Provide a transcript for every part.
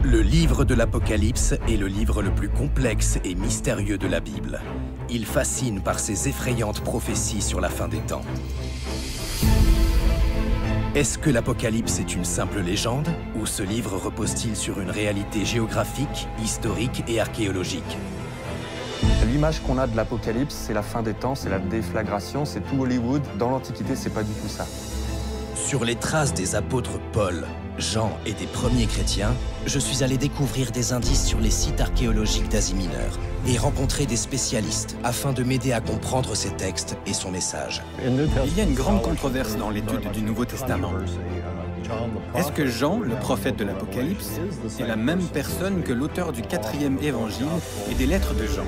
Le livre de l'Apocalypse est le livre le plus complexe et mystérieux de la Bible. Il fascine par ses effrayantes prophéties sur la fin des temps. Est-ce que l'Apocalypse est une simple légende, ou ce livre repose-t-il sur une réalité géographique, historique et archéologique? L'image qu'on a de l'Apocalypse, c'est la fin des temps, c'est la déflagration, c'est tout Hollywood. Dans l'Antiquité, c'est pas du tout ça. Sur les traces des apôtres Paul, Jean et des premiers chrétiens, je suis allé découvrir des indices sur les sites archéologiques d'Asie mineure et rencontrer des spécialistes afin de m'aider à comprendre ces textes et son message. Il y a une grande controverse dans l'étude du Nouveau Testament. Est-ce que Jean, le prophète de l'Apocalypse, est la même personne que l'auteur du 4e évangile et des lettres de Jean?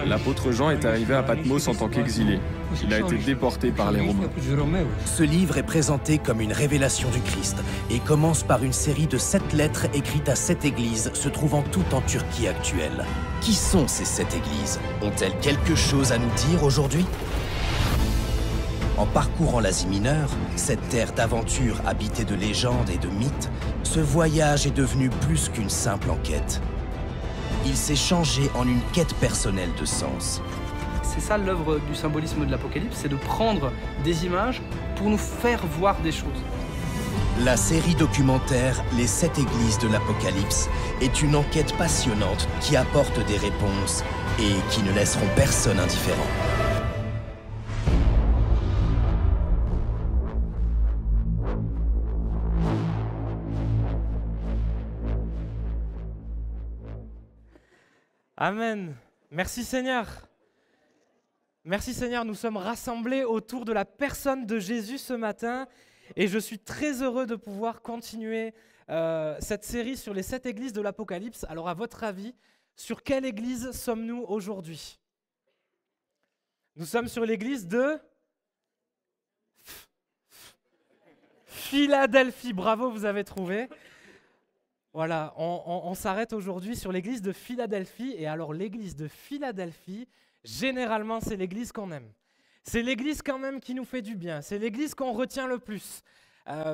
L'apôtre Jean est arrivé à Patmos en tant qu'exilé. Il a été déporté par les Romains. Ce livre est présenté comme une révélation du Christ et commence par une série de 7 lettres écrites à 7 églises se trouvant toutes en Turquie actuelle. Qui sont ces 7 églises? Ont-elles quelque chose à nous dire aujourd'hui? En parcourant l'Asie mineure, cette terre d'aventure habitée de légendes et de mythes, ce voyage est devenu plus qu'une simple enquête. Il s'est changé en une quête personnelle de sens. C'est ça l'œuvre du symbolisme de l'Apocalypse, c'est de prendre des images pour nous faire voir des choses. La série documentaire Les 7 églises de l'Apocalypse est une enquête passionnante qui apporte des réponses et qui ne laisseront personne indifférent. Amen. Merci Seigneur. Merci Seigneur, nous sommes rassemblés autour de la personne de Jésus ce matin et je suis très heureux de pouvoir continuer cette série sur les 7 églises de l'Apocalypse. Alors à votre avis, sur quelle église sommes-nous aujourd'hui? Nous sommes sur l'église de Philadelphie. Bravo, vous avez trouvé. Voilà, on s'arrête aujourd'hui sur l'église de Philadelphie. Et alors l'église de Philadelphie, généralement c'est l'église qu'on aime. C'est l'église quand même qui nous fait du bien. C'est l'église qu'on retient le plus.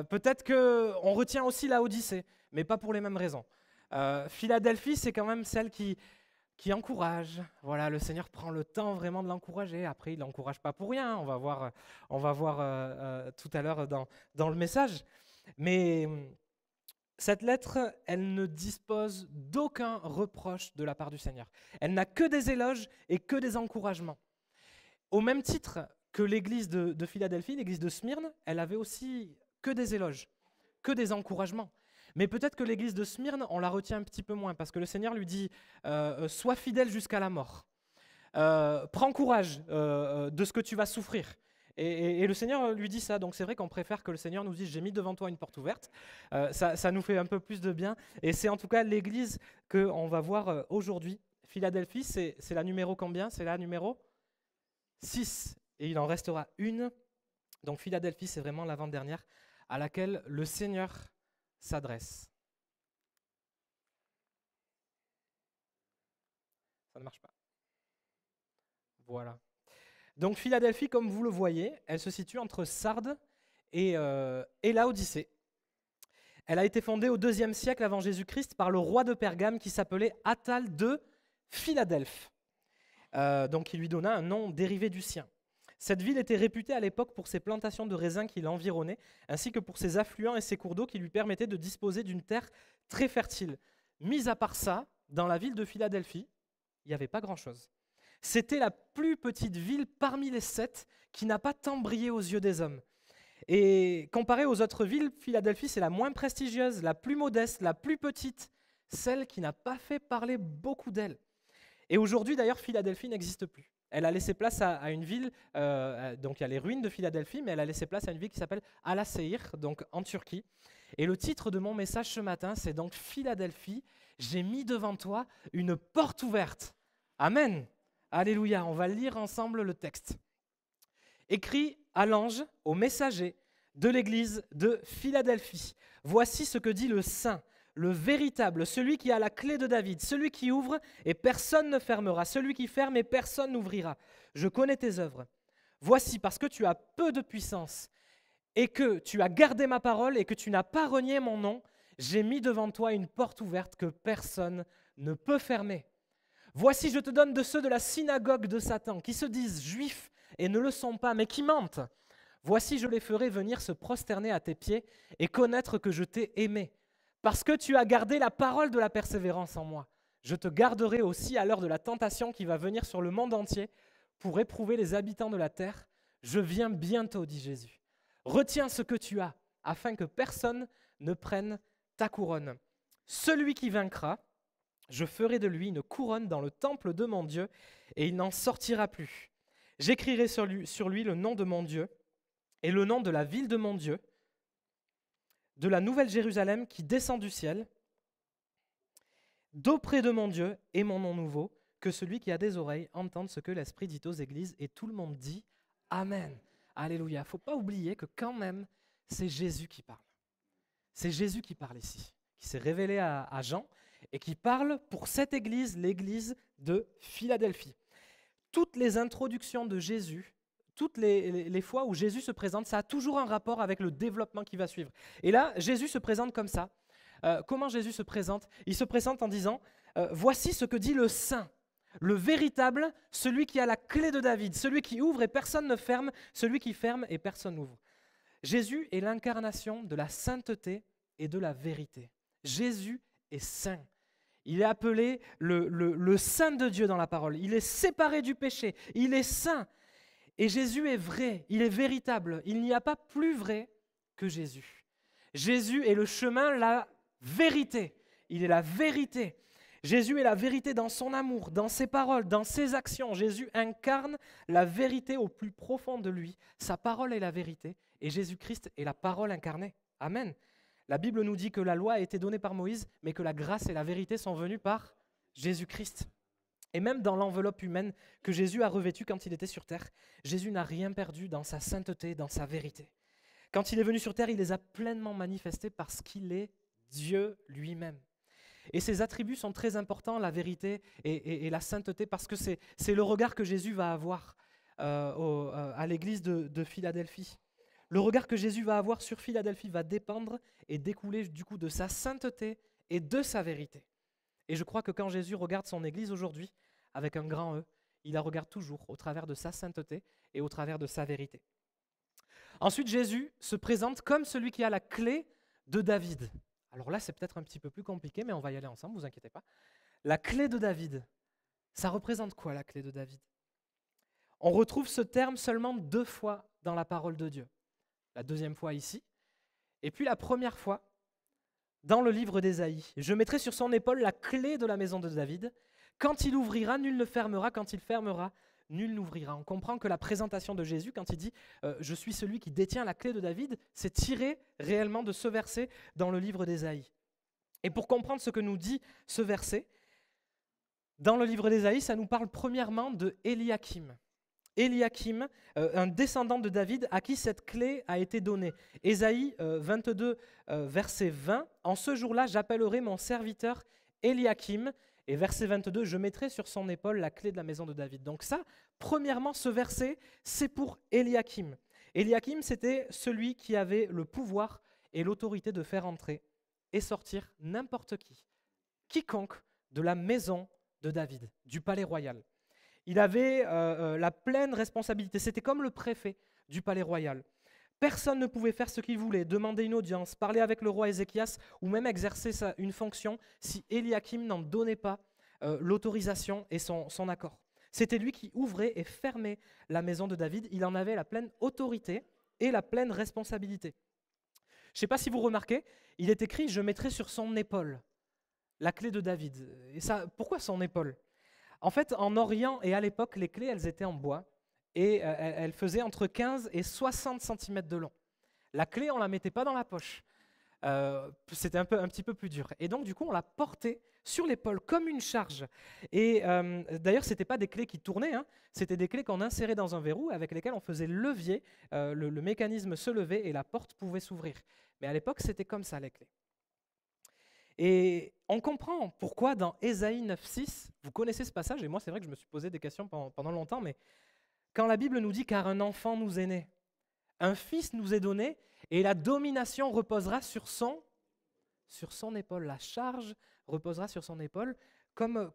Peut-être qu'on retient aussi la Odyssée, mais pas pour les mêmes raisons. Philadelphie, c'est quand même celle qui encourage. Voilà, le Seigneur prend le temps vraiment de l'encourager. Après, il ne l'encourage pas pour rien. On va voir tout à l'heure dans le message. Mais cette lettre, elle ne dispose d'aucun reproche de la part du Seigneur. Elle n'a que des éloges et que des encouragements. Au même titre que l'église de Philadelphie, l'église de Smyrne, elle avait aussi que des éloges, que des encouragements. Mais peut-être que l'église de Smyrne, on la retient un petit peu moins, parce que le Seigneur lui dit « Sois fidèle jusqu'à la mort. Prends courage de ce que tu vas souffrir. » Et le Seigneur lui dit ça, donc c'est vrai qu'on préfère que le Seigneur nous dise « J'ai mis devant toi une porte ouverte ». Ça nous fait un peu plus de bien. Et c'est en tout cas l'église qu'on va voir aujourd'hui. Philadelphie, c'est la numéro combien? C'est la numéro 6. Et il en restera une. Donc Philadelphie, c'est vraiment l'avant-dernière à laquelle le Seigneur s'adresse. Ça ne marche pas. Voilà. Donc Philadelphie, comme vous le voyez, elle se situe entre Sardes et Laodicée. Elle a été fondée au IIe siècle avant Jésus-Christ par le roi de Pergame qui s'appelait Attal de Philadelphe. Donc il lui donna un nom dérivé du sien. Cette ville était réputée à l'époque pour ses plantations de raisins qui l'environnaient, ainsi que pour ses affluents et ses cours d'eau qui lui permettaient de disposer d'une terre très fertile. Mis à part ça, dans la ville de Philadelphie, il n'y avait pas grand-chose. C'était la plus petite ville parmi les 7 qui n'a pas tant brillé aux yeux des hommes. Et comparée aux autres villes, Philadelphie, c'est la moins prestigieuse, la plus modeste, la plus petite, celle qui n'a pas fait parler beaucoup d'elle. Et aujourd'hui, d'ailleurs, Philadelphie n'existe plus. Elle a laissé place à une ville, donc il y a les ruines de Philadelphie, mais elle a laissé place à une ville qui s'appelle Alaşehir, donc en Turquie. Et le titre de mon message ce matin, c'est donc Philadelphie, j'ai mis devant toi une porte ouverte. Amen. Alléluia, on va lire ensemble le texte. Écrit à l'ange, au messager de l'église de Philadelphie. Voici ce que dit le saint, le véritable, celui qui a la clé de David, celui qui ouvre et personne ne fermera, celui qui ferme et personne n'ouvrira. Je connais tes œuvres. Voici, parce que tu as peu de puissance et que tu as gardé ma parole et que tu n'as pas renié mon nom, J'ai mis devant toi une porte ouverte que personne ne peut fermer. Voici, je te donne de ceux de la synagogue de Satan, qui se disent juifs et ne le sont pas, mais qui mentent. Voici, je les ferai venir se prosterner à tes pieds et connaître que je t'ai aimé. Parce que tu as gardé la parole de la persévérance en moi. Je te garderai aussi à l'heure de la tentation qui va venir sur le monde entier pour éprouver les habitants de la terre. Je viens bientôt, dit Jésus. Retiens ce que tu as, afin que personne ne prenne ta couronne. Celui qui vaincra, je ferai de lui une couronne dans le temple de mon Dieu, et il n'en sortira plus. J'écrirai sur lui le nom de mon Dieu et le nom de la ville de mon Dieu, de la nouvelle Jérusalem qui descend du ciel, d'auprès de mon Dieu et mon nom nouveau, que celui qui a des oreilles entende ce que l'Esprit dit aux églises, et tout le monde dit Amen. Alléluia. Il ne faut pas oublier que quand même, c'est Jésus qui parle. C'est Jésus qui parle ici, qui s'est révélé à Jean et qui parle pour cette église, l'église de Philadelphie. Toutes les introductions de Jésus, toutes les fois où Jésus se présente, ça a toujours un rapport avec le développement qui va suivre. Et là, Jésus se présente comme ça. Comment Jésus se présente? Il se présente en disant « Voici ce que dit le Saint, le véritable, celui qui a la clé de David, celui qui ouvre et personne ne ferme, celui qui ferme et personne n'ouvre. » Jésus est l'incarnation de la sainteté et de la vérité. Jésus est saint. Il est appelé le Saint de Dieu dans la parole. Il est séparé du péché. Il est saint. Et Jésus est vrai. Il est véritable. Il n'y a pas plus vrai que Jésus. Jésus est le chemin, la vérité. Il est la vérité. Jésus est la vérité dans son amour, dans ses paroles, dans ses actions. Jésus incarne la vérité au plus profond de lui. Sa parole est la vérité et Jésus-Christ est la parole incarnée. Amen. La Bible nous dit que la loi a été donnée par Moïse, mais que la grâce et la vérité sont venues par Jésus-Christ. Et même dans l'enveloppe humaine que Jésus a revêtue quand il était sur terre, Jésus n'a rien perdu dans sa sainteté, dans sa vérité. Quand il est venu sur terre, il les a pleinement manifestés parce qu'il est Dieu lui-même. Et ces attributs sont très importants, la vérité et la sainteté, parce que c'est le regard que Jésus va avoir à l'église de Philadelphie. Le regard que Jésus va avoir sur Philadelphie va dépendre et découler du coup de sa sainteté et de sa vérité. Et je crois que quand Jésus regarde son église aujourd'hui, avec un grand E, il la regarde toujours au travers de sa sainteté et au travers de sa vérité. Ensuite, Jésus se présente comme celui qui a la clé de David. Alors là, c'est peut-être un petit peu plus compliqué, mais on va y aller ensemble, ne vous inquiétez pas. La clé de David, ça représente quoi la clé de David? On retrouve ce terme seulement 2 fois dans la parole de Dieu. La deuxième fois ici, et puis la première fois dans le livre d'Ésaïe. Je mettrai sur son épaule la clé de la maison de David. Quand il ouvrira, nul ne fermera. Quand il fermera, nul n'ouvrira. On comprend que la présentation de Jésus, quand il dit « Je suis celui qui détient la clé de David », c'est tiré réellement de ce verset dans le livre d'Ésaïe. Et pour comprendre ce que nous dit ce verset, dans le livre d'Ésaïe, ça nous parle premièrement de Éliakim. Éliakim, un descendant de David à qui cette clé a été donnée. Ésaïe 22, verset 20, « En ce jour-là, j'appellerai mon serviteur Éliakim. » Et verset 22, « Je mettrai sur son épaule la clé de la maison de David. » Donc ça, premièrement, ce verset, c'est pour Éliakim. Éliakim, c'était celui qui avait le pouvoir et l'autorité de faire entrer et sortir n'importe qui, quiconque de la maison de David, du palais royal. Il avait la pleine responsabilité. C'était comme le préfet du palais royal. Personne ne pouvait faire ce qu'il voulait, demander une audience, parler avec le roi Ézéchias ou même exercer une fonction si Éliakim n'en donnait pas l'autorisation et son accord. C'était lui qui ouvrait et fermait la maison de David. Il en avait la pleine autorité et la pleine responsabilité. Je ne sais pas si vous remarquez, il est écrit « Je mettrai sur son épaule la clé de David ». Et ça, pourquoi son épaule ? En fait, en Orient et à l'époque, les clés, elles étaient en bois et elles faisaient entre 15 et 60 cm de long. La clé, on ne la mettait pas dans la poche. C'était un petit peu plus dur. Et donc, du coup, on la portait sur l'épaule comme une charge. Et d'ailleurs, ce n'étaient pas des clés qui tournaient, hein, c'était des clés qu'on insérait dans un verrou avec lesquelles on faisait levier, le mécanisme se levait et la porte pouvait s'ouvrir. Mais à l'époque, c'était comme ça, les clés. Et on comprend pourquoi dans Ésaïe 9,6, vous connaissez ce passage, et moi c'est vrai que je me suis posé des questions pendant longtemps, mais quand la Bible nous dit « car un enfant nous est né, un fils nous est donné, et la domination reposera sur son sur son épaule. La charge reposera sur son épaule, comme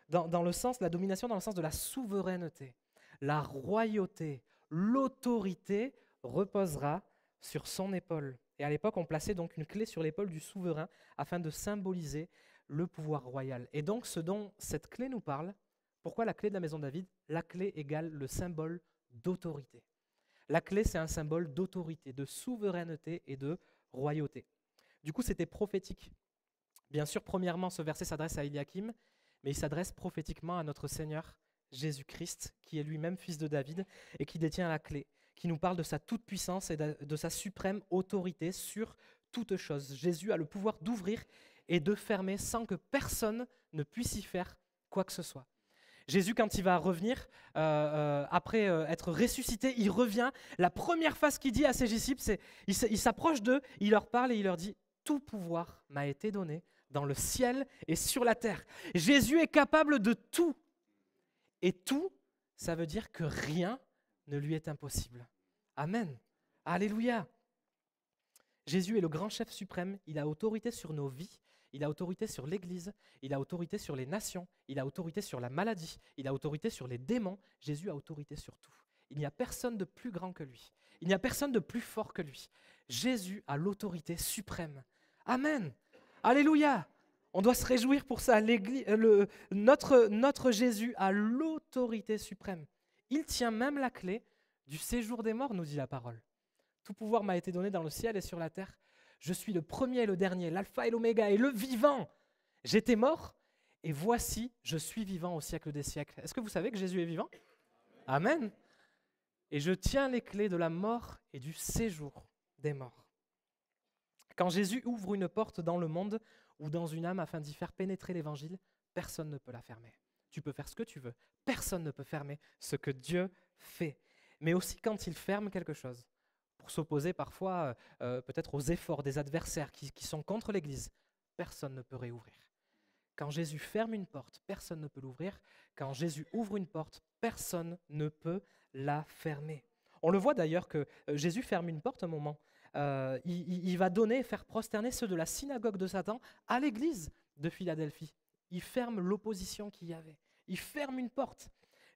dans le sens, la domination dans le sens de la souveraineté. La royauté, l'autorité reposera sur son épaule. Et à l'époque, on plaçait donc une clé sur l'épaule du souverain afin de symboliser le pouvoir royal. Et donc, ce dont cette clé nous parle, pourquoi la clé de la maison de David? La clé égale le symbole d'autorité. La clé, c'est un symbole d'autorité, de souveraineté et de royauté. Du coup, c'était prophétique. Bien sûr, premièrement, ce verset s'adresse à Eliakim, mais il s'adresse prophétiquement à notre Seigneur Jésus-Christ, qui est lui-même fils de David et qui détient la clé, qui nous parle de sa toute-puissance et de sa suprême autorité sur toute chose. Jésus a le pouvoir d'ouvrir et de fermer sans que personne ne puisse y faire quoi que ce soit. Jésus, quand il va revenir, après être ressuscité, il revient. La première phrase qu'il dit à ses disciples, c'est il s'approche d'eux, il leur parle et il leur dit « Tout pouvoir m'a été donné dans le ciel et sur la terre. » Jésus est capable de tout. Et tout, ça veut dire que rien ne lui est impossible. Amen. Alléluia. Jésus est le grand chef suprême. Il a autorité sur nos vies. Il a autorité sur l'Église, il a autorité sur les nations, il a autorité sur la maladie, il a autorité sur les démons. Jésus a autorité sur tout. Il n'y a personne de plus grand que lui. Il n'y a personne de plus fort que lui. Jésus a l'autorité suprême. Amen. Alléluia. On doit se réjouir pour ça. Notre Jésus a l'autorité suprême. Il tient même la clé du séjour des morts, nous dit la parole. Tout pouvoir m'a été donné dans le ciel et sur la terre. Je suis le premier et le dernier, l'alpha et l'oméga et le vivant. J'étais mort et voici, je suis vivant au siècle des siècles. Est-ce que vous savez que Jésus est vivant? Amen. Et je tiens les clés de la mort et du séjour des morts. Quand Jésus ouvre une porte dans le monde ou dans une âme afin d'y faire pénétrer l'évangile, personne ne peut la fermer. Tu peux faire ce que tu veux. Personne ne peut fermer ce que Dieu fait. Mais aussi quand il ferme quelque chose, pour s'opposer parfois peut-être aux efforts des adversaires qui sont contre l'Église. Personne ne peut réouvrir. Quand Jésus ferme une porte, personne ne peut l'ouvrir. Quand Jésus ouvre une porte, personne ne peut la fermer. On le voit d'ailleurs que Jésus ferme une porte un moment. Il va faire prosterner ceux de la synagogue de Satan à l'Église de Philadelphie. Il ferme l'opposition qu'il y avait. Il ferme une porte.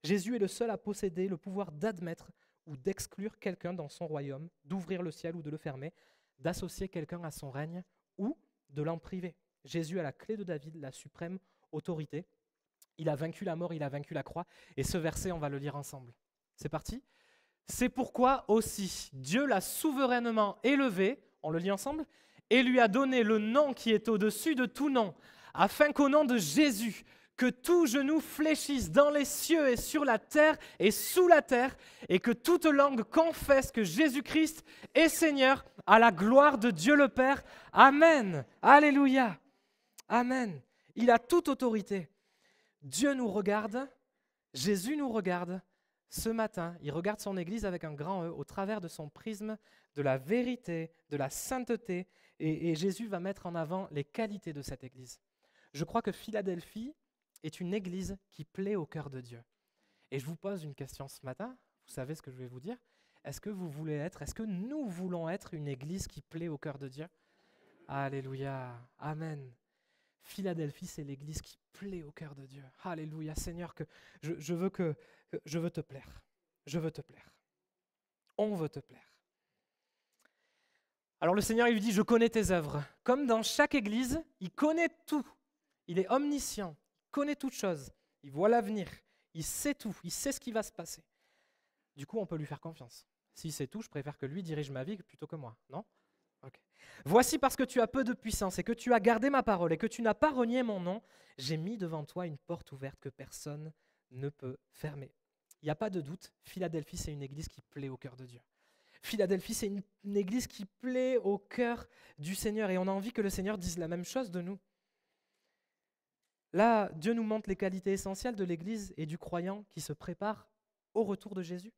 Jésus est le seul à posséder le pouvoir d'admettre ou d'exclure quelqu'un dans son royaume, d'ouvrir le ciel ou de le fermer, d'associer quelqu'un à son règne ou de l'en priver. Jésus a la clé de David, la suprême autorité. Il a vaincu la mort, il a vaincu la croix. Et ce verset, on va le lire ensemble. C'est parti. C'est pourquoi aussi Dieu l'a souverainement élevé, on le lit ensemble, et lui a donné le nom qui est au-dessus de tout nom, afin qu'au nom de Jésus, que tout genou fléchisse dans les cieux et sur la terre et sous la terre, et que toute langue confesse que Jésus-Christ est Seigneur, à la gloire de Dieu le Père. Amen. Alléluia. Amen. Il a toute autorité. Dieu nous regarde, Jésus nous regarde. Ce matin, il regarde son Église avec un grand E au travers de son prisme de la vérité, de la sainteté, et Jésus va mettre en avant les qualités de cette Église. Je crois que Philadelphie est une église qui plaît au cœur de Dieu. Et je vous pose une question ce matin, vous savez ce que je vais vous dire. Est-ce que nous voulons être une église qui plaît au cœur de Dieu? Alléluia, amen. Philadelphie, c'est l'église qui plaît au cœur de Dieu. Alléluia, Seigneur, je veux te plaire. Je veux te plaire. On veut te plaire. Alors le Seigneur, il lui dit, je connais tes œuvres. Comme dans chaque église, il connaît tout. Il est omniscient. Connaît toutes choses, il voit l'avenir, il sait tout, il sait ce qui va se passer. Du coup, on peut lui faire confiance. S'il sait tout, je préfère que lui dirige ma vie plutôt que moi, non? Okay. Voici parce que tu as peu de puissance et que tu as gardé ma parole et que tu n'as pas renié mon nom, j'ai mis devant toi une porte ouverte que personne ne peut fermer. Il n'y a pas de doute, Philadelphie, c'est une église qui plaît au cœur de Dieu. Philadelphie, c'est une église qui plaît au cœur du Seigneur et on a envie que le Seigneur dise la même chose de nous. Là, Dieu nous montre les qualités essentielles de l'Église et du croyant qui se prépare au retour de Jésus.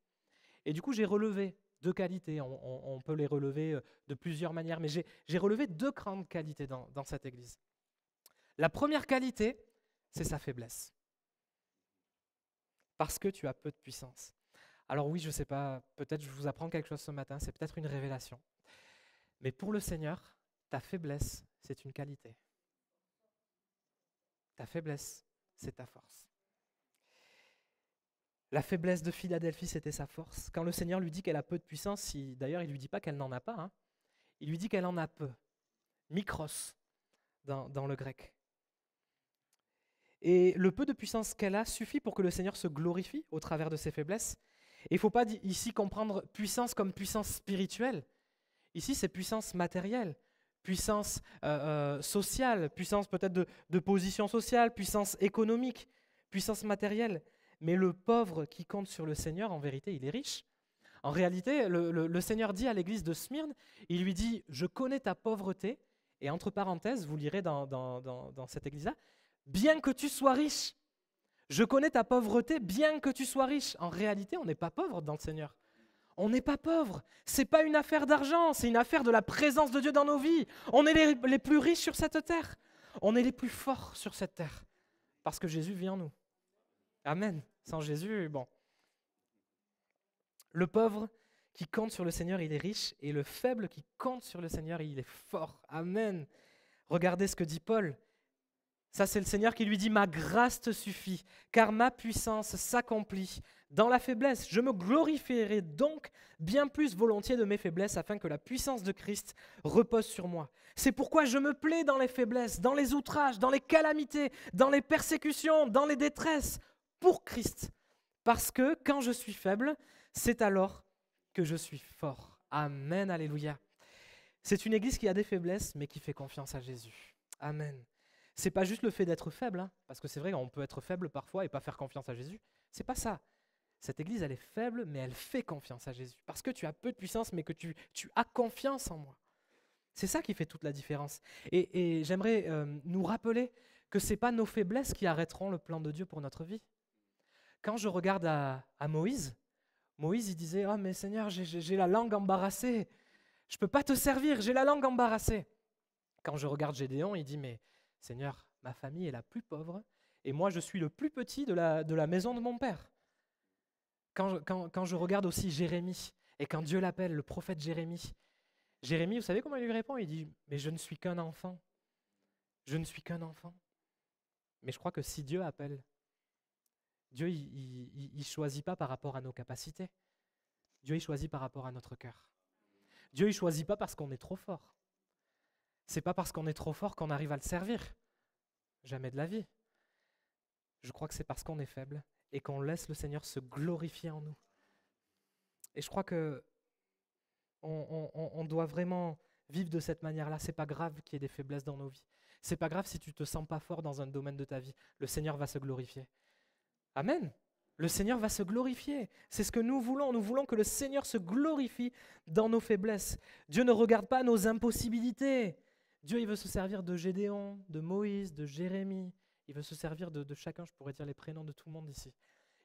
Et du coup, j'ai relevé 2 qualités. On peut les relever de plusieurs manières, mais j'ai relevé 2 grandes qualités dans cette Église. La première qualité, c'est sa faiblesse. Parce que tu as peu de puissance. Alors oui, je ne sais pas, peut-être je vous apprends quelque chose ce matin, c'est peut-être une révélation. Mais pour le Seigneur, ta faiblesse, c'est une qualité. Ta faiblesse, c'est ta force. La faiblesse de Philadelphie, c'était sa force. Quand le Seigneur lui dit qu'elle a peu de puissance, d'ailleurs, il ne lui dit pas qu'elle n'en a pas, hein. Il lui dit qu'elle en a peu. Mikros, dans le grec. Et le peu de puissance qu'elle a suffit pour que le Seigneur se glorifie au travers de ses faiblesses. Et il ne faut pas ici comprendre puissance comme puissance spirituelle. Ici, c'est puissance matérielle, puissance sociale, puissance peut-être de position sociale, puissance économique, puissance matérielle. Mais le pauvre qui compte sur le Seigneur, en vérité, il est riche. En réalité, le Seigneur dit à l'église de Smyrne, il lui dit « Je connais ta pauvreté », et entre parenthèses, vous lirez dans cette église-là, « Bien que tu sois riche ». Je connais ta pauvreté, bien que tu sois riche. En réalité, on n'est pas pauvre dans le Seigneur. On n'est pas pauvre. Ce n'est pas une affaire d'argent, c'est une affaire de la présence de Dieu dans nos vies. On est les plus riches sur cette terre. On est les plus forts sur cette terre. Parce que Jésus vit en nous. Amen. Sans Jésus, bon. Le pauvre qui compte sur le Seigneur, il est riche. Et le faible qui compte sur le Seigneur, il est fort. Amen. Regardez ce que dit Paul. Ça, c'est le Seigneur qui lui dit « Ma grâce te suffit, car ma puissance s'accomplit dans la faiblesse. Je me glorifierai donc bien plus volontiers de mes faiblesses, afin que la puissance de Christ repose sur moi. C'est pourquoi je me plais dans les faiblesses, dans les outrages, dans les calamités, dans les persécutions, dans les détresses, pour Christ. Parce que quand je suis faible, c'est alors que je suis fort. » Amen, alléluia. C'est une église qui a des faiblesses, mais qui fait confiance à Jésus. Amen. C'est pas juste le fait d'être faible, hein, parce que c'est vrai qu'on peut être faible parfois et pas faire confiance à Jésus. C'est pas ça. Cette église, elle est faible, mais elle fait confiance à Jésus. Parce que tu as peu de puissance, mais que tu as confiance en moi. C'est ça qui fait toute la différence. Et j'aimerais nous rappeler que ce n'est pas nos faiblesses qui arrêteront le plan de Dieu pour notre vie. Quand je regarde à Moïse, il disait « Oh mais Seigneur, j'ai la langue embarrassée. Je ne peux pas te servir, j'ai la langue embarrassée. » Quand je regarde Gédéon, il dit « Mais Seigneur, ma famille est la plus pauvre et moi je suis le plus petit de la maison de mon père. » Quand je regarde aussi Jérémie et quand Dieu l'appelle, le prophète Jérémie, vous savez comment il lui répond? Il dit « Mais je ne suis qu'un enfant. Je ne suis qu'un enfant. » Mais je crois que si Dieu appelle, Dieu il ne choisit pas par rapport à nos capacités. Dieu il choisit par rapport à notre cœur. Dieu il ne choisit pas parce qu'on est trop fort. C'est pas parce qu'on est trop fort qu'on arrive à le servir. Jamais de la vie. Je crois que c'est parce qu'on est faible et qu'on laisse le Seigneur se glorifier en nous. Et je crois que on doit vraiment vivre de cette manière-là. C'est pas grave qu'il y ait des faiblesses dans nos vies. C'est pas grave si tu te sens pas fort dans un domaine de ta vie. Le Seigneur va se glorifier. Amen. Le Seigneur va se glorifier. C'est ce que nous voulons. Nous voulons que le Seigneur se glorifie dans nos faiblesses. Dieu ne regarde pas nos impossibilités. Dieu, il veut se servir de Gédéon, de Moïse, de Jérémie. Il veut se servir de chacun, je pourrais dire les prénoms de tout le monde ici.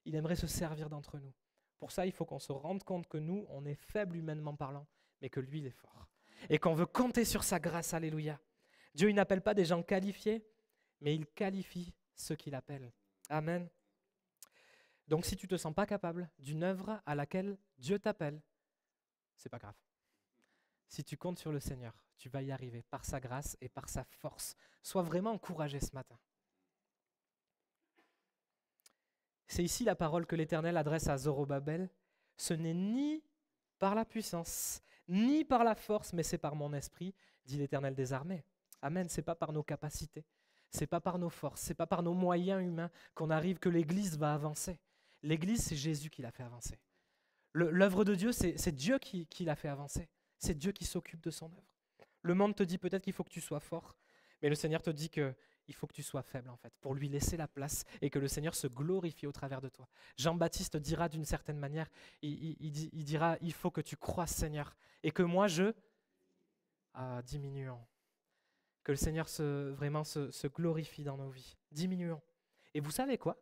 Il aimerait se servir d'entre nous. Pour ça, il faut qu'on se rende compte que nous, on est faibles humainement parlant, mais que lui, il est fort. Et qu'on veut compter sur sa grâce, alléluia. Dieu, il n'appelle pas des gens qualifiés, mais il qualifie ceux qu'il appelle. Amen. Donc, si tu ne te sens pas capable d'une œuvre à laquelle Dieu t'appelle, c'est pas grave. Si tu comptes sur le Seigneur, tu vas y arriver par sa grâce et par sa force. Sois vraiment encouragé ce matin. C'est ici la parole que l'Éternel adresse à Zorobabel. Ce n'est ni par la puissance, ni par la force, mais c'est par mon esprit, dit l'Éternel des armées. Amen, ce n'est pas par nos capacités, ce n'est pas par nos forces, ce n'est pas par nos moyens humains qu'on arrive, que l'Église va avancer. L'Église, c'est Jésus qui l'a fait avancer. L'œuvre de Dieu, c'est Dieu qui l'a fait avancer. C'est Dieu qui s'occupe de son œuvre. Le monde te dit peut-être qu'il faut que tu sois fort, mais le Seigneur te dit qu'il faut que tu sois faible en fait, pour lui laisser la place et que le Seigneur se glorifie au travers de toi. Jean-Baptiste dira d'une certaine manière, il dira, il faut que tu crois Seigneur et que moi diminuons. Que le Seigneur vraiment se glorifie dans nos vies. Diminuons. Et vous savez quoi?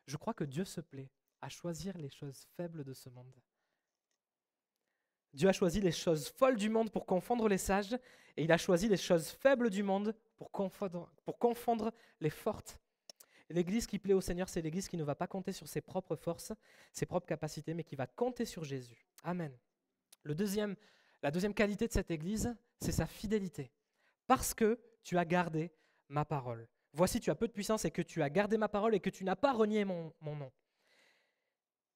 Je crois que Dieu se plaît à choisir les choses faibles de ce monde. Dieu a choisi les choses folles du monde pour confondre les sages, et il a choisi les choses faibles du monde pour confondre les fortes. L'Église qui plaît au Seigneur, c'est l'Église qui ne va pas compter sur ses propres forces, ses propres capacités, mais qui va compter sur Jésus. Amen. La deuxième qualité de cette Église, c'est sa fidélité. Parce que tu as gardé ma parole. Voici, tu as peu de puissance et que tu as gardé ma parole et que tu n'as pas renié mon nom.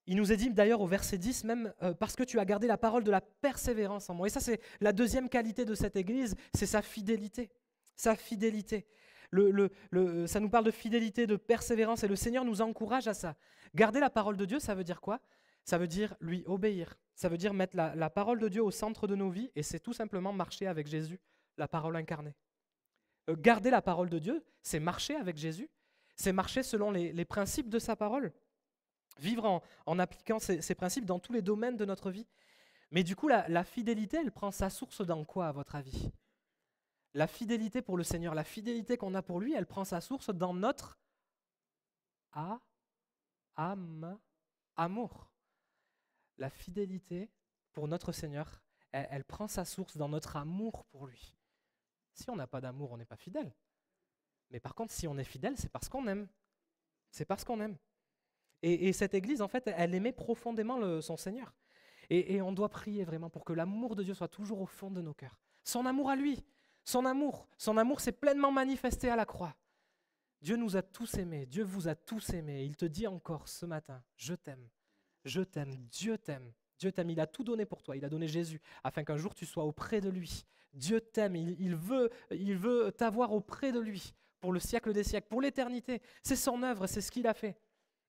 Il nous est dit d'ailleurs au verset 10 même, parce que tu as gardé la parole de la persévérance en moi. Et ça, c'est la deuxième qualité de cette Église, c'est sa fidélité. Sa fidélité. Ça nous parle de fidélité, de persévérance, et le Seigneur nous encourage à ça. Garder la parole de Dieu, ça veut dire quoi? Ça veut dire lui obéir. Ça veut dire mettre la parole de Dieu au centre de nos vies, et c'est tout simplement marcher avec Jésus, la parole incarnée. Garder la parole de Dieu, c'est marcher avec Jésus, c'est marcher selon les principes de sa parole. Vivre en appliquant ces principes dans tous les domaines de notre vie. Mais du coup, la fidélité, elle prend sa source dans quoi, à votre avis? La fidélité pour le Seigneur, la fidélité qu'on a pour lui, elle prend sa source dans notre amour. La fidélité pour notre Seigneur, elle prend sa source dans notre amour pour lui. Si on n'a pas d'amour, on n'est pas fidèle. Mais par contre, si on est fidèle, c'est parce qu'on aime. C'est parce qu'on aime. Et cette Église, en fait, elle aimait profondément son Seigneur. Et on doit prier vraiment pour que l'amour de Dieu soit toujours au fond de nos cœurs. Son amour à lui, son amour s'est pleinement manifesté à la croix. Dieu nous a tous aimés, Dieu vous a tous aimés. Il te dit encore ce matin, je t'aime, Dieu t'aime. Dieu t'aime, il a tout donné pour toi, il a donné Jésus, afin qu'un jour tu sois auprès de lui. Dieu t'aime, il veut t'avoir auprès de lui, pour le siècle des siècles, pour l'éternité. C'est son œuvre, c'est ce qu'il a fait,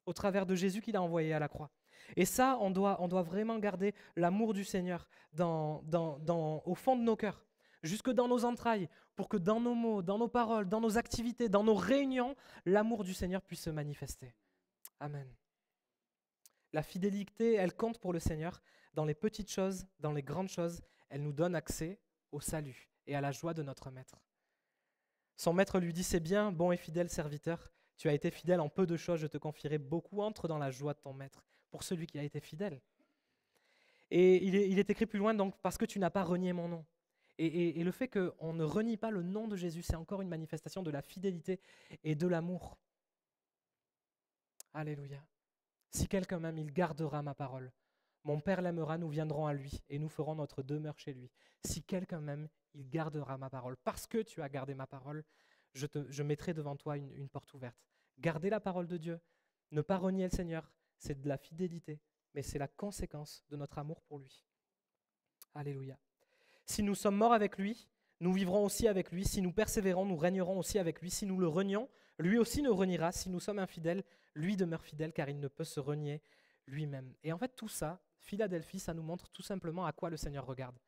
au travers de Jésus qu'il a envoyé à la croix. Et ça, on doit vraiment garder l'amour du Seigneur au fond de nos cœurs, jusque dans nos entrailles, pour que dans nos mots, dans nos paroles, dans nos activités, dans nos réunions, l'amour du Seigneur puisse se manifester. Amen. La fidélité, elle compte pour le Seigneur dans les petites choses, dans les grandes choses. Elle nous donne accès au salut et à la joie de notre Maître. Son Maître lui dit, c'est bien, bon et fidèle serviteur, tu as été fidèle en peu de choses, je te confierai beaucoup, entre dans la joie de ton Maître, pour celui qui a été fidèle. Et il est écrit plus loin, donc, parce que tu n'as pas renié mon nom. Et le fait qu'on ne renie pas le nom de Jésus, c'est encore une manifestation de la fidélité et de l'amour. Alléluia. Si quelqu'un m'aime, il gardera ma parole. Mon Père l'aimera, nous viendrons à lui et nous ferons notre demeure chez lui. Si quelqu'un m'aime, il gardera ma parole. Parce que tu as gardé ma parole, je mettrai devant toi une porte ouverte. Garder la parole de Dieu, ne pas renier le Seigneur, c'est de la fidélité, mais c'est la conséquence de notre amour pour lui. Alléluia. Si nous sommes morts avec lui, nous vivrons aussi avec lui. Si nous persévérons, nous régnerons aussi avec lui. Si nous le renions, lui aussi nous reniera. Si nous sommes infidèles, lui demeure fidèle, car il ne peut se renier lui-même. Et en fait, tout ça, Philadelphie, ça nous montre tout simplement à quoi le Seigneur regarde.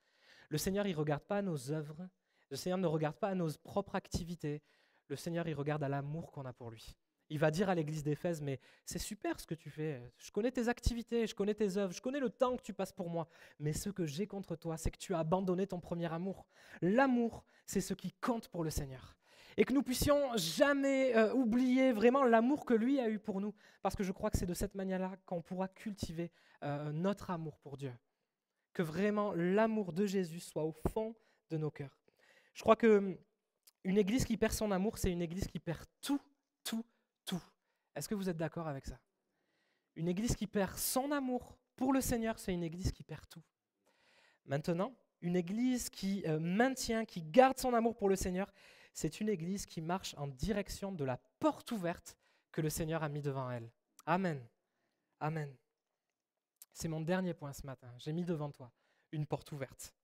Le Seigneur, il ne regarde pas à nos œuvres. Le Seigneur ne regarde pas à nos propres activités. Le Seigneur, il regarde à l'amour qu'on a pour lui. Il va dire à l'église d'Éphèse, mais c'est super ce que tu fais. Je connais tes activités, je connais tes œuvres, je connais le temps que tu passes pour moi. Mais ce que j'ai contre toi, c'est que tu as abandonné ton premier amour. L'amour, c'est ce qui compte pour le Seigneur. Et que nous puissions jamais oublier vraiment l'amour que lui a eu pour nous. Parce que je crois que c'est de cette manière-là qu'on pourra cultiver notre amour pour Dieu. Que vraiment l'amour de Jésus soit au fond de nos cœurs. Je crois qu'une église qui perd son amour, c'est une église qui perd tout. Est-ce que vous êtes d'accord avec ça? Une église qui perd son amour pour le Seigneur, c'est une église qui perd tout. Maintenant, une église qui maintient, qui garde son amour pour le Seigneur, c'est une église qui marche en direction de la porte ouverte que le Seigneur a mis devant elle. Amen. Amen. C'est mon dernier point ce matin. J'ai mis devant toi une porte ouverte.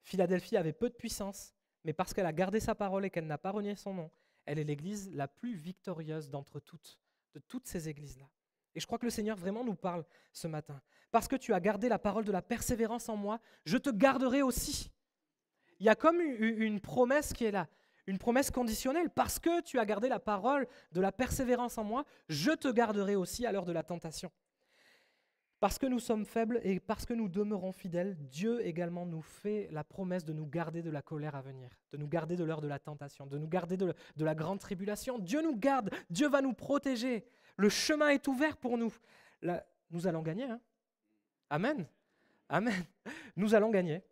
Philadelphie avait peu de puissance, mais parce qu'elle a gardé sa parole et qu'elle n'a pas renié son nom, elle est l'église la plus victorieuse d'entre toutes, de toutes ces églises-là. Et je crois que le Seigneur vraiment nous parle ce matin. Parce que tu as gardé la parole de la persévérance en moi, je te garderai aussi. Il y a comme une promesse qui est là, une promesse conditionnelle. Parce que tu as gardé la parole de la persévérance en moi, je te garderai aussi à l'heure de la tentation. Parce que nous sommes faibles et parce que nous demeurons fidèles, Dieu également nous fait la promesse de nous garder de la colère à venir, de nous garder de l'heure de la tentation, de nous garder de la grande tribulation. Dieu nous garde, Dieu va nous protéger. Le chemin est ouvert pour nous. Là, nous allons gagner. Hein? Amen. Amen. Nous allons gagner.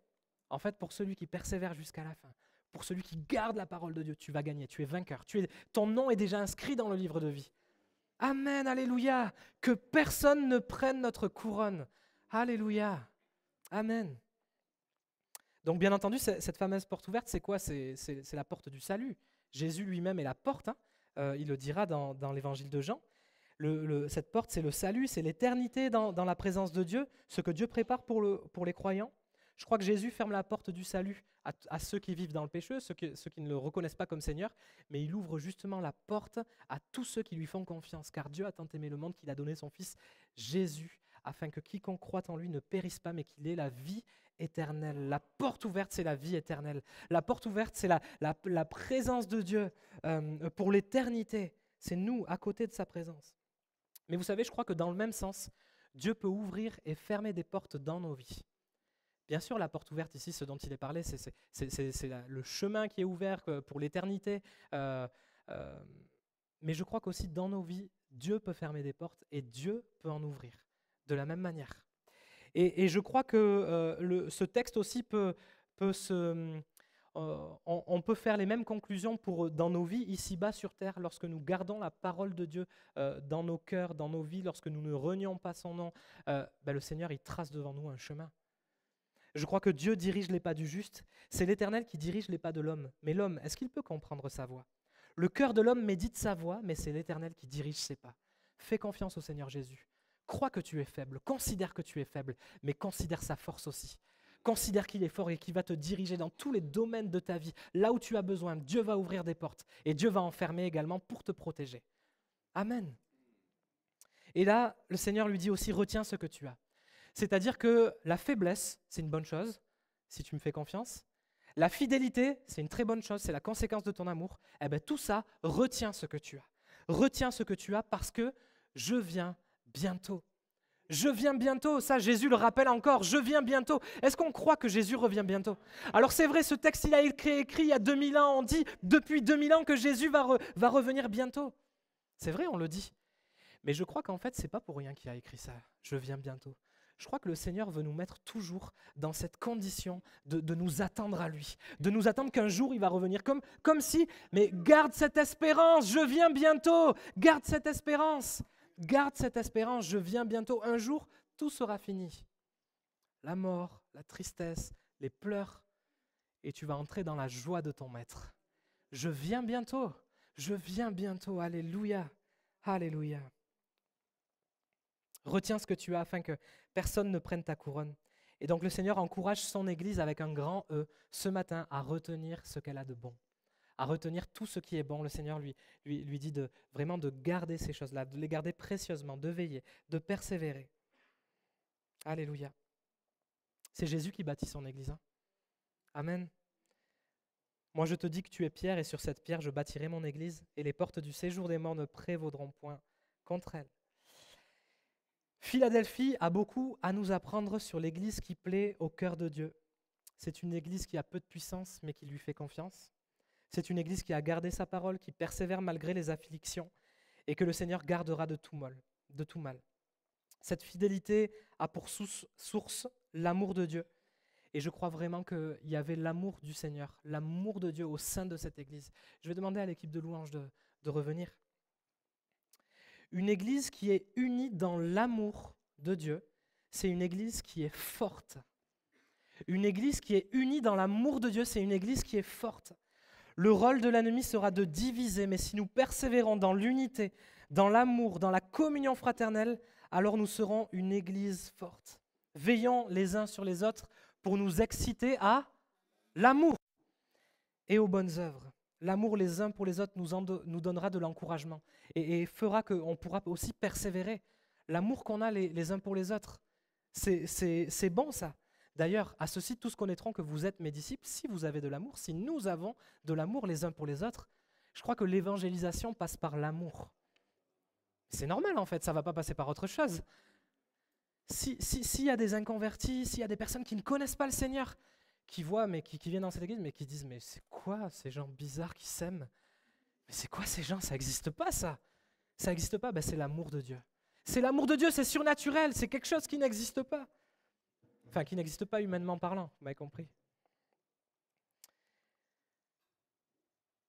En fait, pour celui qui persévère jusqu'à la fin, pour celui qui garde la parole de Dieu, tu vas gagner, tu es vainqueur. Ton nom est déjà inscrit dans le livre de vie. Amen, alléluia, que personne ne prenne notre couronne. Alléluia, amen. Donc bien entendu, cette fameuse porte ouverte, c'est quoi? C'est la porte du salut. Jésus lui-même est la porte, hein. Il le dira dans l'évangile de Jean. Cette porte, c'est le salut, c'est l'éternité dans la présence de Dieu, ce que Dieu prépare pour les croyants. Je crois que Jésus ferme la porte du salut à ceux qui vivent dans le péché, ceux qui ne le reconnaissent pas comme Seigneur, mais il ouvre justement la porte à tous ceux qui lui font confiance, car Dieu a tant aimé le monde qu'il a donné son Fils Jésus, afin que quiconque croit en lui ne périsse pas, mais qu'il ait la vie éternelle. La porte ouverte, c'est la vie éternelle. La porte ouverte, c'est la présence de Dieu pour l'éternité. C'est nous, à côté de sa présence. Mais vous savez, je crois que dans le même sens, Dieu peut ouvrir et fermer des portes dans nos vies. Bien sûr, la porte ouverte ici, ce dont il est parlé, c'est le chemin qui est ouvert pour l'éternité. Mais je crois qu'aussi dans nos vies, Dieu peut fermer des portes et Dieu peut en ouvrir de la même manière. Et je crois que ce texte aussi on peut faire les mêmes conclusions dans nos vies ici-bas sur terre, lorsque nous gardons la parole de Dieu dans nos cœurs, dans nos vies, lorsque nous ne renions pas son nom. Le Seigneur, il trace devant nous un chemin. Je crois que Dieu dirige les pas du juste. C'est l'Éternel qui dirige les pas de l'homme. Mais l'homme, est-ce qu'il peut comprendre sa voix? Le cœur de l'homme médite sa voix, mais c'est l'Éternel qui dirige ses pas. Fais confiance au Seigneur Jésus. Crois que tu es faible, considère que tu es faible, mais considère sa force aussi. Considère qu'il est fort et qu'il va te diriger dans tous les domaines de ta vie. Là où tu as besoin, Dieu va ouvrir des portes et Dieu va en fermer également pour te protéger. Amen. Et là, le Seigneur lui dit aussi, retiens ce que tu as. C'est-à-dire que la faiblesse, c'est une bonne chose, si tu me fais confiance. La fidélité, c'est une très bonne chose, c'est la conséquence de ton amour. Eh bien, tout ça, retiens ce que tu as. Retiens ce que tu as parce que je viens bientôt. Je viens bientôt, ça Jésus le rappelle encore, je viens bientôt. Est-ce qu'on croit que Jésus revient bientôt? Alors c'est vrai, ce texte il a été écrit il y a 2000 ans, on dit depuis 2000 ans que Jésus va revenir bientôt. C'est vrai, on le dit. Mais je crois qu'en fait, c'est pas pour rien qu'il a écrit ça, je viens bientôt. Je crois que le Seigneur veut nous mettre toujours dans cette condition de nous attendre à lui, de nous attendre qu'un jour il va revenir comme si, mais garde cette espérance, je viens bientôt, garde cette espérance. Garde cette espérance, je viens bientôt. Un jour, tout sera fini. La mort, la tristesse, les pleurs. Et tu vas entrer dans la joie de ton maître. Je viens bientôt. Je viens bientôt. Alléluia. Alléluia. Retiens ce que tu as afin que personne ne prenne ta couronne. Et donc le Seigneur encourage son Église avec un grand E ce matin à retenir ce qu'elle a de bon. À retenir tout ce qui est bon. Le Seigneur lui dit vraiment de garder ces choses-là, de les garder précieusement, de veiller, de persévérer. Alléluia. C'est Jésus qui bâtit son Église. Hein. Amen. Moi je te dis que tu es pierre et sur cette pierre je bâtirai mon Église et les portes du séjour des morts ne prévaudront point contre elle. Philadelphie a beaucoup à nous apprendre sur l'Église qui plaît au cœur de Dieu. C'est une Église qui a peu de puissance mais qui lui fait confiance. C'est une Église qui a gardé sa parole, qui persévère malgré les afflictions et que le Seigneur gardera de tout mal. Cette fidélité a pour source l'amour de Dieu. Et je crois vraiment qu'il y avait l'amour du Seigneur, l'amour de Dieu au sein de cette Église. Je vais demander à l'équipe de louange de revenir. Une Église qui est unie dans l'amour de Dieu, c'est une Église qui est forte. Une Église qui est unie dans l'amour de Dieu, c'est une Église qui est forte. Le rôle de l'ennemi sera de diviser, mais si nous persévérons dans l'unité, dans l'amour, dans la communion fraternelle, alors nous serons une Église forte. Veillons les uns sur les autres pour nous exciter à l'amour et aux bonnes œuvres. L'amour les uns pour les autres nous donnera de l'encouragement et fera qu'on pourra aussi persévérer. L'amour qu'on a les uns pour les autres, c'est bon ça. D'ailleurs, à ceci, tous connaîtront que vous êtes mes disciples si vous avez de l'amour, si nous avons de l'amour les uns pour les autres. Je crois que l'évangélisation passe par l'amour. C'est normal en fait, ça ne va pas passer par autre chose. S'il y a des inconvertis, s'il y a des personnes qui ne connaissent pas le Seigneur, qui voient, mais qui viennent dans cette église, mais qui disent « mais c'est quoi ces gens bizarres qui s'aiment? Mais c'est quoi ces gens? Ça n'existe pas ça. Ça n'existe pas, c'est l'amour de Dieu. C'est l'amour de Dieu, c'est surnaturel, c'est quelque chose qui n'existe pas. Enfin, qui n'existe pas humainement parlant, vous m'avez compris.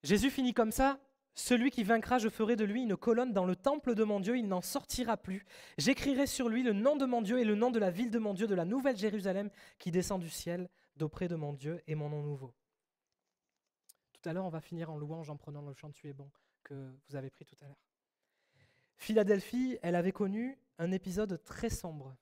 Jésus finit comme ça. Celui qui vaincra, je ferai de lui une colonne dans le temple de mon Dieu, il n'en sortira plus. J'écrirai sur lui le nom de mon Dieu et le nom de la ville de mon Dieu, de la nouvelle Jérusalem qui descend du ciel, d'auprès de mon Dieu et mon nom nouveau. Tout à l'heure, on va finir en louange en prenant le chant Tu es bon que vous avez pris tout à l'heure. Philadelphie, elle avait connu un épisode très sombre,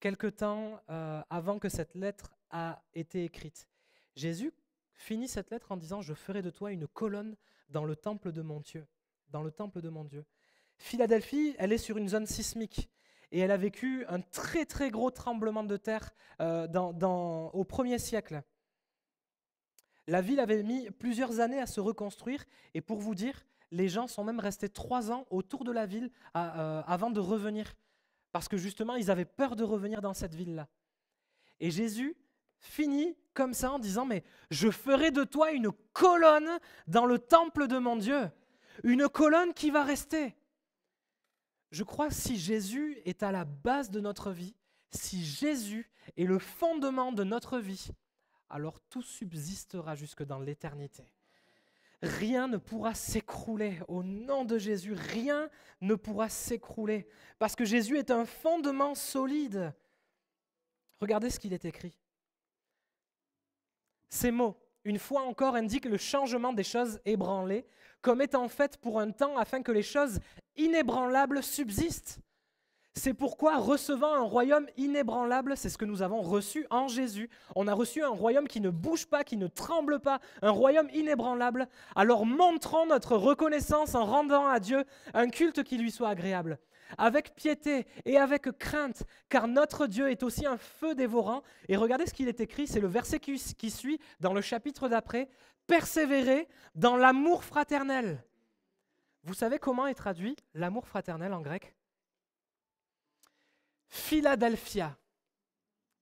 quelque temps avant que cette lettre a été écrite. Jésus finit cette lettre en disant « Je ferai de toi une colonne dans le temple de mon Dieu. » Dans le temple de mon Dieu. Philadelphie, elle est sur une zone sismique et elle a vécu un très très gros tremblement de terre au 1er siècle. La ville avait mis plusieurs années à se reconstruire et pour vous dire, les gens sont même restés 3 ans autour de la ville avant de revenir parce que justement, ils avaient peur de revenir dans cette ville-là. Et Jésus finit comme ça en disant « Mais je ferai de toi une colonne dans le temple de mon Dieu. » Une colonne qui va rester. Je crois que si Jésus est à la base de notre vie, si Jésus est le fondement de notre vie, alors tout subsistera jusque dans l'éternité. Rien ne pourra s'écrouler. Au nom de Jésus, rien ne pourra s'écrouler. Parce que Jésus est un fondement solide. Regardez ce qu'il est écrit. Ces mots, une fois encore, indiquent le changement des choses ébranlées, comme étant faites pour un temps afin que les choses inébranlables subsistent. C'est pourquoi, recevant un royaume inébranlable, c'est ce que nous avons reçu en Jésus. On a reçu un royaume qui ne bouge pas, qui ne tremble pas, un royaume inébranlable. Alors montrons notre reconnaissance en rendant à Dieu un culte qui lui soit agréable, avec piété et avec crainte, car notre Dieu est aussi un feu dévorant. Et regardez ce qu'il est écrit, c'est le verset qui suit dans le chapitre d'après. Persévérer dans l'amour fraternel. Vous savez comment est traduit l'amour fraternel en grec? Philadelphia,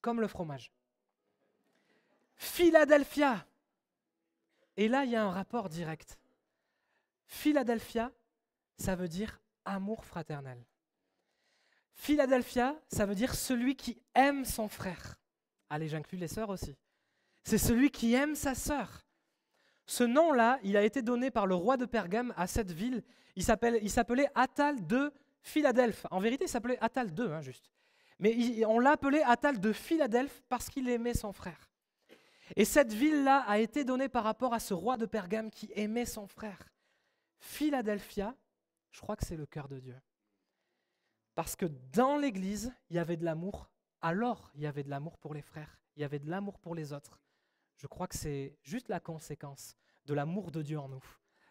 comme le fromage. Philadelphia. Et là, il y a un rapport direct. Philadelphia, ça veut dire amour fraternel. Philadelphia, ça veut dire celui qui aime son frère. Allez, j'inclus les sœurs aussi. C'est celui qui aime sa sœur. Ce nom-là, il a été donné par le roi de Pergame à cette ville. Il s'appelait Attal de Philadelphe. En vérité, il s'appelait Attal II, juste. Mais on l'a appelé Attal de Philadelphe parce qu'il aimait son frère. Et cette ville-là a été donnée par rapport à ce roi de Pergame qui aimait son frère. Philadelphia, je crois que c'est le cœur de Dieu. Parce que dans l'Église, il y avait de l'amour. Alors, il y avait de l'amour pour les frères. Il y avait de l'amour pour les autres. Je crois que c'est juste la conséquence de l'amour de Dieu en nous.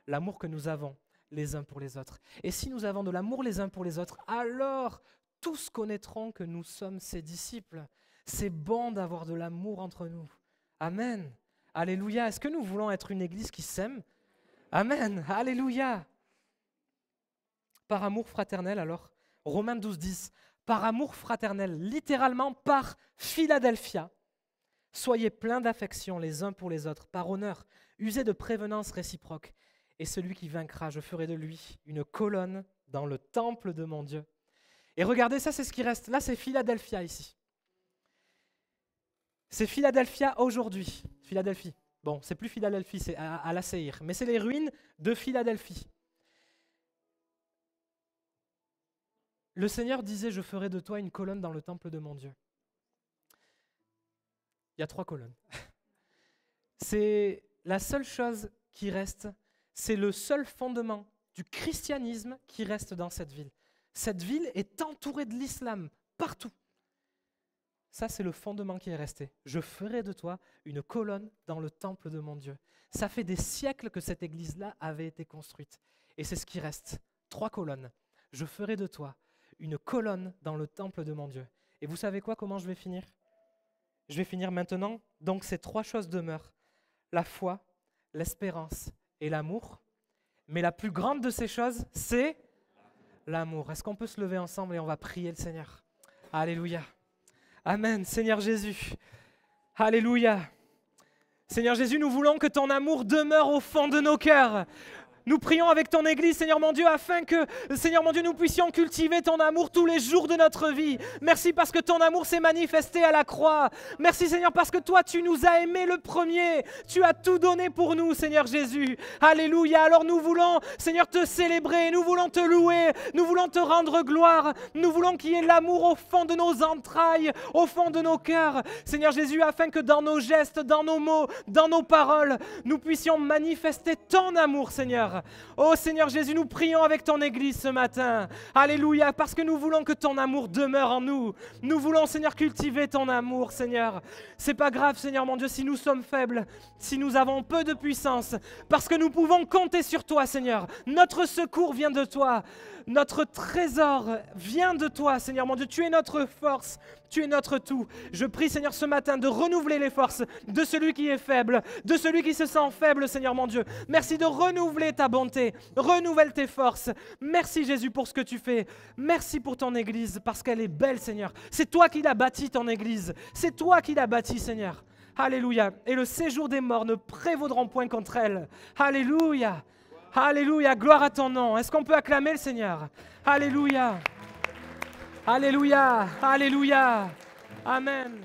L'amour que nous avons les uns pour les autres. Et si nous avons de l'amour les uns pour les autres, alors tous connaîtront que nous sommes ses disciples. C'est bon d'avoir de l'amour entre nous. Amen. Alléluia. Est-ce que nous voulons être une église qui s'aime? Amen. Alléluia. Par amour fraternel alors, Romains 12, 10. Par amour fraternel, littéralement par Philadelphia. Soyez pleins d'affection les uns pour les autres, par honneur, usez de prévenance réciproque. Et celui qui vaincra, je ferai de lui une colonne dans le temple de mon Dieu. Et regardez, ça c'est ce qui reste. Là, c'est Philadelphia ici. C'est Philadelphia aujourd'hui. Philadelphie. Bon, c'est plus Philadelphie, c'est à la Séhir. Mais c'est les ruines de Philadelphie. Le Seigneur disait, je ferai de toi une colonne dans le temple de mon Dieu. Il y a 3 colonnes. C'est la seule chose qui reste, c'est le seul fondement du christianisme qui reste dans cette ville. Cette ville est entourée de l'islam, partout. Ça, c'est le fondement qui est resté. Je ferai de toi une colonne dans le temple de mon Dieu. Ça fait des siècles que cette église-là avait été construite. Et c'est ce qui reste. 3 colonnes. Je ferai de toi une colonne dans le temple de mon Dieu. Et vous savez quoi, comment je vais finir? Je vais finir maintenant. Donc ces 3 choses demeurent. La foi, l'espérance et l'amour. Mais la plus grande de ces choses, c'est l'amour. Est-ce qu'on peut se lever ensemble et on va prier le Seigneur? Alléluia. Amen. Seigneur Jésus. Alléluia. Seigneur Jésus, nous voulons que ton amour demeure au fond de nos cœurs. Nous prions avec ton Église, Seigneur mon Dieu, afin que, Seigneur mon Dieu, nous puissions cultiver ton amour tous les jours de notre vie. Merci parce que ton amour s'est manifesté à la croix. Merci, Seigneur, parce que toi, tu nous as aimés le premier. Tu as tout donné pour nous, Seigneur Jésus. Alléluia. Alors nous voulons, Seigneur, te célébrer. Nous voulons te louer. Nous voulons te rendre gloire. Nous voulons qu'il y ait l'amour au fond de nos entrailles, au fond de nos cœurs. Seigneur Jésus, afin que dans nos gestes, dans nos mots, dans nos paroles, nous puissions manifester ton amour, Seigneur. Oh Seigneur Jésus, nous prions avec ton Église ce matin. Alléluia, parce que nous voulons que ton amour demeure en nous. Nous voulons, Seigneur, cultiver ton amour, Seigneur. C'est pas grave, Seigneur mon Dieu, si nous sommes faibles, si nous avons peu de puissance, parce que nous pouvons compter sur toi, Seigneur. Notre secours vient de toi. Notre trésor vient de toi, Seigneur mon Dieu. Tu es notre force, tu es notre tout. Je prie, Seigneur, ce matin de renouveler les forces de celui qui est faible, de celui qui se sent faible, Seigneur mon Dieu. Merci de renouveler ta bonté, renouvelle tes forces. Merci, Jésus, pour ce que tu fais. Merci pour ton Église, parce qu'elle est belle, Seigneur. C'est toi qui l'as bâtie, ton Église. C'est toi qui l'as bâtie, Seigneur. Alléluia. Et le séjour des morts ne prévaudront point contre elle. Alléluia. Alléluia, gloire à ton nom. Est-ce qu'on peut acclamer le Seigneur? Alléluia. Alléluia. Alléluia. Amen.